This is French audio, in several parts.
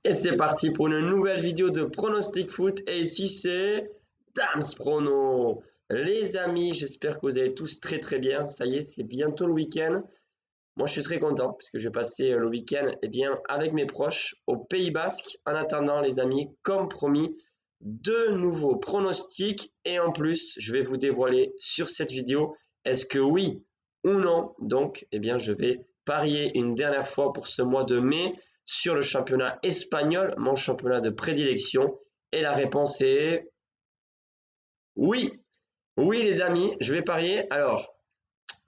Et c'est parti pour une nouvelle vidéo de Pronostic Foot. Et ici, c'est Dams Prono. Les amis, j'espère que vous allez tous très bien. Ça y est, c'est bientôt le week-end. Moi, je suis très content puisque je vais passer le week-end avec mes proches au Pays Basque. En attendant, les amis, comme promis, de nouveaux pronostics. Et en plus, je vais vous dévoiler sur cette vidéo, est-ce que oui ou non, donc, je vais parier une dernière fois pour ce mois de mai sur le championnat espagnol, mon championnat de prédilection. Et la réponse est oui. Oui, les amis, je vais parier. Alors,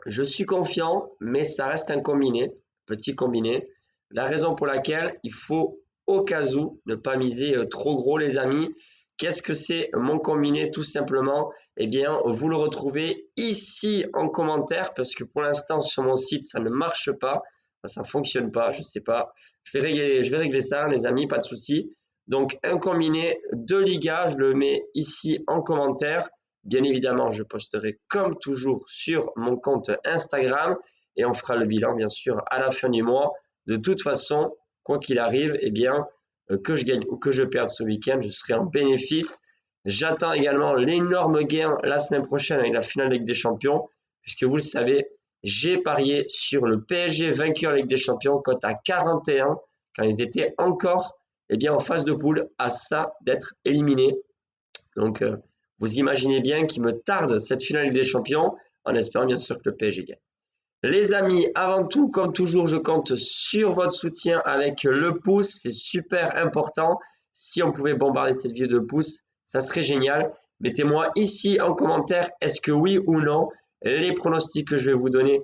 je suis confiant, mais ça reste un combiné, petit combiné. La raison pour laquelle il faut au cas où ne pas miser trop gros, les amis. Qu'est-ce que c'est mon combiné? Tout simplement, vous le retrouvez ici en commentaire parce que pour l'instant sur mon site, ça ne marche pas. Ça ne fonctionne pas, je ne sais pas. Je vais régler ça, les amis, pas de souci. Donc, un combiné de Liga, je le mets ici en commentaire. Bien évidemment, je posterai comme toujours sur mon compte Instagram et on fera le bilan, bien sûr, à la fin du mois. De toute façon, quoi qu'il arrive, que je gagne ou que je perde ce week-end, je serai en bénéfice. J'attends également l'énorme gain la semaine prochaine avec la finale de Ligue des Champions, puisque vous le savez, j'ai parié sur le PSG vainqueur Ligue des Champions, cote à 41, quand ils étaient encore en phase de poule, à ça d'être éliminés. Donc, vous imaginez bien qu'il me tarde cette finale Ligue des Champions, en espérant bien sûr que le PSG gagne. Les amis, avant tout, comme toujours, je compte sur votre soutien avec le pouce. C'est super important. Si on pouvait bombarder cette vidéo de pouces, ça serait génial. Mettez-moi ici en commentaire, est-ce que oui ou non, les pronostics que je vais vous donner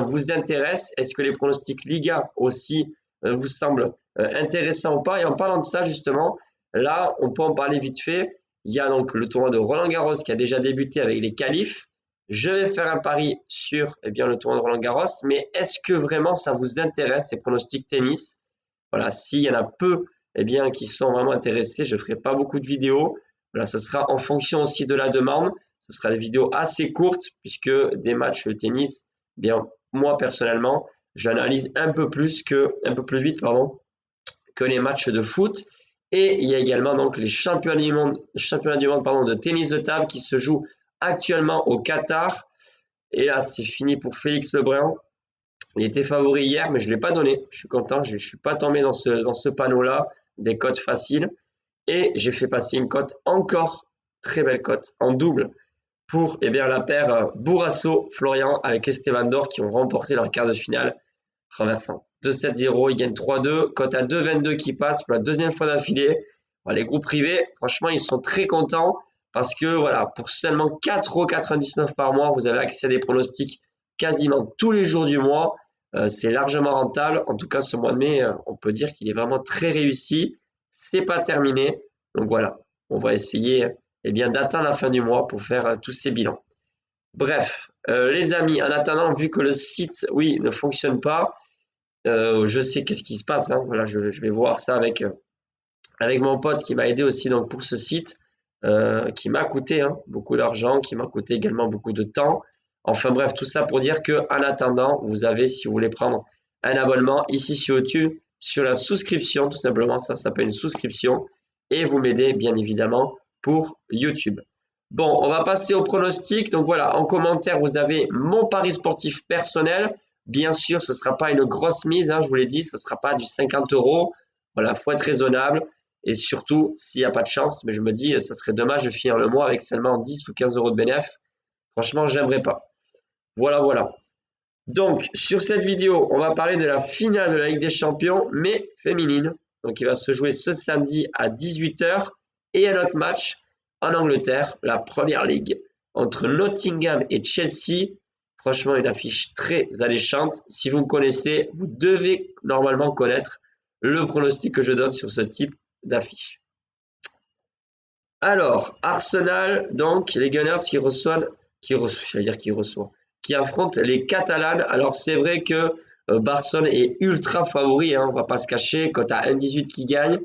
vous intéressent? Est-ce que les pronostics Liga aussi vous semblent intéressants ou pas? Et en parlant de ça, justement, là, on peut en parler vite fait. Il y a donc le tournoi de Roland-Garros qui a déjà débuté avec les qualifs. Je vais faire un pari sur le tournoi de Roland-Garros, mais est-ce que vraiment ça vous intéresse, ces pronostics tennis? Voilà, s'il y en a peu qui sont vraiment intéressés, je ne ferai pas beaucoup de vidéos. Voilà, ce sera en fonction aussi de la demande. Ce sera des vidéos assez courtes puisque des matchs de tennis, moi personnellement, j'analyse un peu plus vite que les matchs de foot. Et il y a également donc les championnats du monde de tennis de table qui se jouent actuellement au Qatar. Et là, c'est fini pour Félix Lebrun. Il était favori hier, mais je ne l'ai pas donné. Je suis content, je ne suis pas tombé dans ce panneau-là des cotes faciles. Et j'ai fait passer une cote encore, très belle cote, en double pour la paire Bourrasso-Florian avec Esteban Dor qui ont remporté leur quart de finale renversant. 2-7-0, ils gagnent 3-2, cote à 2-22 qui passe pour la deuxième fois d'affilée. Les groupes privés, franchement, ils sont très contents parce que voilà, pour seulement 4,99 € par mois, vous avez accès à des pronostics quasiment tous les jours du mois. C'est largement rentable. En tout cas, ce mois de mai, on peut dire qu'il est vraiment très réussi. C'est pas terminé. Donc voilà, on va essayer d'atteindre la fin du mois pour faire tous ces bilans. Bref, les amis, en attendant, vu que le site, oui, ne fonctionne pas, je sais qu'est-ce qui se passe. Voilà, je vais voir ça avec mon pote qui m'a aidé aussi donc pour ce site, qui m'a coûté beaucoup d'argent, qui m'a coûté également beaucoup de temps. Enfin bref, tout ça pour dire que en attendant, vous avez, si vous voulez prendre un abonnement ici sur YouTube, sur la souscription, tout simplement, ça s'appelle une souscription, et vous m'aidez bien évidemment pour YouTube. Bon, on va passer au pronostic. Donc voilà, en commentaire, vous avez mon pari sportif personnel. Bien sûr, ce ne sera pas une grosse mise, je vous l'ai dit, ce ne sera pas du 50 €. Voilà, il faut être raisonnable. Et surtout, s'il n'y a pas de chance, mais je me dis, ça serait dommage de finir le mois avec seulement 10 ou 15 € de bénéfice. Franchement, j'aimerais pas. Voilà. Donc, sur cette vidéo, on va parler de la finale de la Ligue des Champions, mais féminine. Donc, il va se jouer ce samedi à 18 h. Et un autre match en Angleterre, la Première Ligue, entre Nottingham et Chelsea. Franchement, une affiche très alléchante. Si vous me connaissez, vous devez normalement connaître le pronostic que je donne sur ce type d'affiche. Alors, Arsenal, donc, les Gunners qui affrontent les Catalanes. Alors, c'est vrai que Barcelone est ultra favori, on va pas se cacher, cote à 1,18 qui gagne.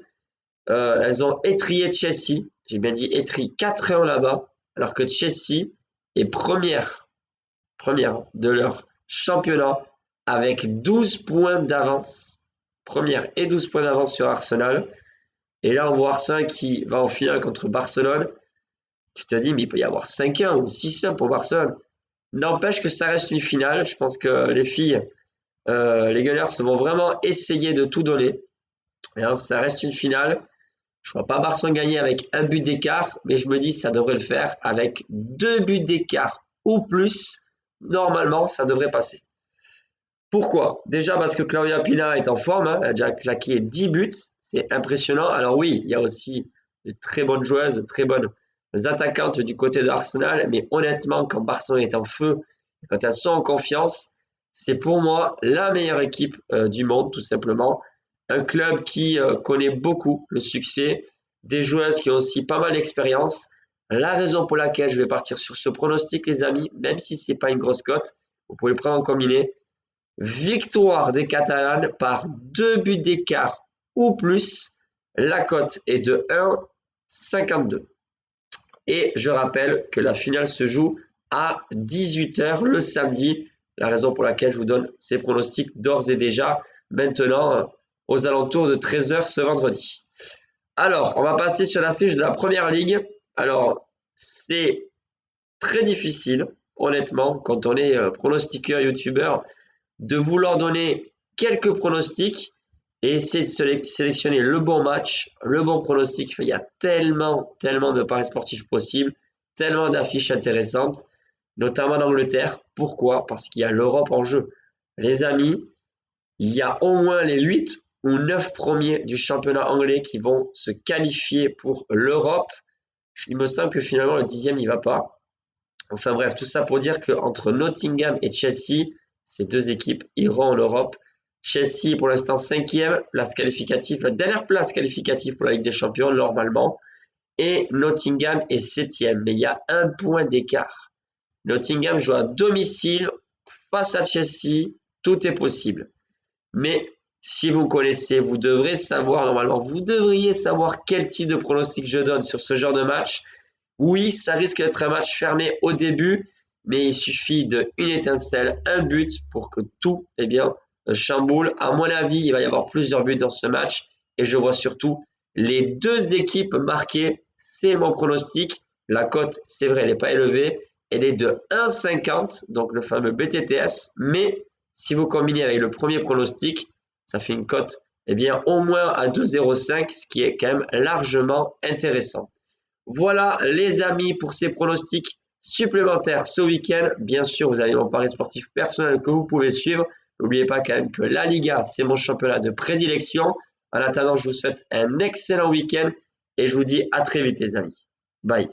Elles ont étrié Chelsea, j'ai bien dit étrié 4-1 là-bas, alors que Chelsea est première de leur championnat avec 12 points d'avance. Première et 12 points d'avance sur Arsenal. Et là, on voit Arsenal qui va en finale contre Barcelone. Tu te dis, mais il peut y avoir 5-1 ou 6-1 pour Barcelone. N'empêche que ça reste une finale. Je pense que les filles, les Gunners vont vraiment essayer de tout donner. Et alors, ça reste une finale. Je ne vois pas Barcelone gagner avec un but d'écart, mais je me dis ça devrait le faire avec 2 buts d'écart ou plus. Normalement, ça devrait passer. Pourquoi? Déjà parce que Claudia Pina est en forme, hein, elle a déjà claqué 10 buts, c'est impressionnant. Alors oui, il y a aussi de très bonnes joueuses, de très bonnes attaquantes du côté de Arsenal, mais honnêtement, quand Barcelone est en feu, quand elles sont en confiance, c'est pour moi la meilleure équipe du monde, tout simplement. Un club qui connaît beaucoup le succès, des joueuses qui ont aussi pas mal d'expérience. La raison pour laquelle je vais partir sur ce pronostic, les amis, même si ce n'est pas une grosse cote, vous pouvez le prendre en combiné. Victoire des Catalanes par 2 buts d'écart ou plus. La cote est de 1,52. Et je rappelle que la finale se joue à 18h le samedi. La raison pour laquelle je vous donne ces pronostics d'ores et déjà maintenant aux alentours de 13h ce vendredi. Alors, on va passer sur la fiche de la première ligue. Alors, c'est très difficile, honnêtement, quand on est pronostiqueur, youtubeur, de vouloir donner quelques pronostics et essayer de sélectionner le bon match, le bon pronostic. Il y a tellement de paris sportifs possibles, tellement d'affiches intéressantes, notamment en Angleterre. Pourquoi? Parce qu'il y a l'Europe en jeu. Les amis, il y a au moins les 8 ou 9 premiers du championnat anglais qui vont se qualifier pour l'Europe. Il me semble que finalement le 10e n'y va pas. Enfin bref, tout ça pour dire qu'entre Nottingham et Chelsea, ces deux équipes iront en Europe. Chelsea pour l'instant 5e, place qualificative, la dernière place qualificative pour la Ligue des Champions normalement. Et Nottingham est 7e, mais il y a un point d'écart. Nottingham joue à domicile face à Chelsea, tout est possible. Mais si vous connaissez, vous devrez savoir normalement, vous devriez savoir quel type de pronostic je donne sur ce genre de match. Oui, ça risque d'être un match fermé au début, mais il suffit d'une étincelle, un but pour que tout chamboule. À mon avis, il va y avoir plusieurs buts dans ce match et je vois surtout les deux équipes marquées. C'est mon pronostic. La cote, c'est vrai, elle n'est pas élevée. Elle est de 1,50, donc le fameux BTTS. Mais si vous combinez avec le premier pronostic, ça fait une cote au moins à 2,05, ce qui est quand même largement intéressant. Voilà les amis pour ces pronostics supplémentaires ce week-end. Bien sûr, vous avez mon pari sportif personnel que vous pouvez suivre. N'oubliez pas quand même que la Liga, c'est mon championnat de prédilection. En attendant, je vous souhaite un excellent week-end et je vous dis à très vite les amis. Bye.